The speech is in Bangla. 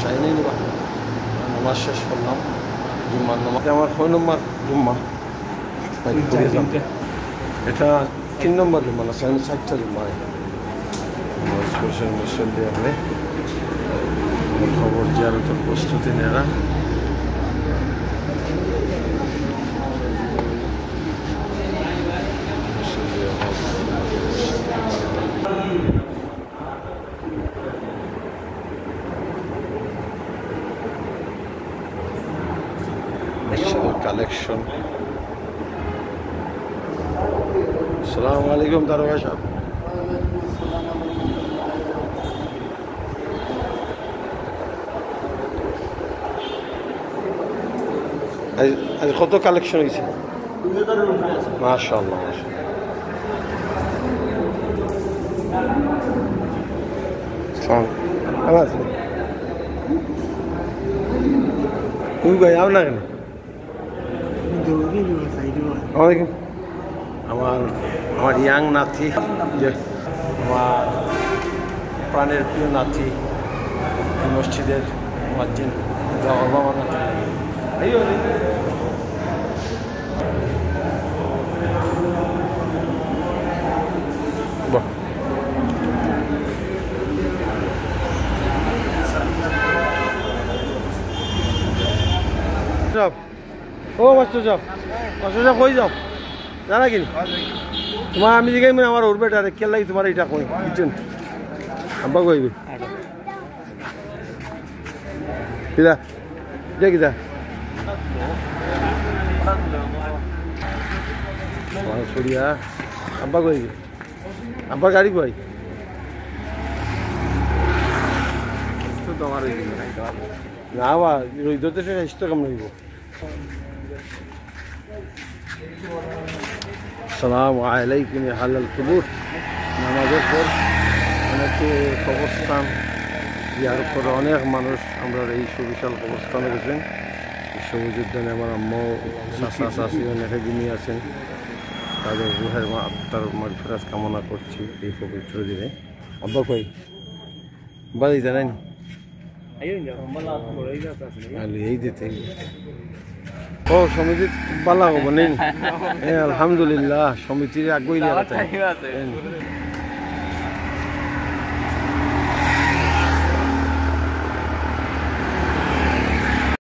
বাসায় নেই নিবা নামাজ শেষ করলাম জুম্মার নামাজ আমার 6 নম্বর জুম্মা এটা 3 নম্বর জুম্মা না 4টা জুম্মা মুসল্লি আপনি খবর জিয়ারতের প্রস্তুতি নেরা কালেকশন আসসালামু আলাইকুম দারোগা সাহেব আজ কত কালেকশন হয়েছে মাশাআল্লাহ মাশাআল্লাহ তুমি ভাই আও না কেন আমার ইয়াং নাতি যে আমার প্রাণের প্রিয় নাতি মসজিদের মুয়াজ্জিন বাবা নাতি ও মাস্টার সাহেব কই যাও জানা কি তোমার আমি জিগাই মানে আমার ওর বেটা কে লাগি তোমার এটা কই বুঝছেন আব্বা কইবে কিদা এটা কিদা সরিয়া আব্বা কইবে আব্বার গাড়ি কই তোমার না বা রইদতে স্বাস্থ্য কেমন হইব আসসালামু আলাইকুম হালাল কুবুর নামাজের পর অনেকে কবরস্থান জিয়ারত করে অনেক মানুষ আমরা এই সুবিশাল কবরস্থানে গেছেন সবুজ উদ্যানে আমার আম্মা চাচা চাচি অনেকে যিনি আছেন তাদের রুহের আত্মার মাগফিরাত কামনা করছি এই পবিত্র দিনে আব্বা কই বাড়ি জানেন এই দিতে ও সমিতি ভালো হবো নেই আলহামদুলিল্লাহ সমিতির আগুই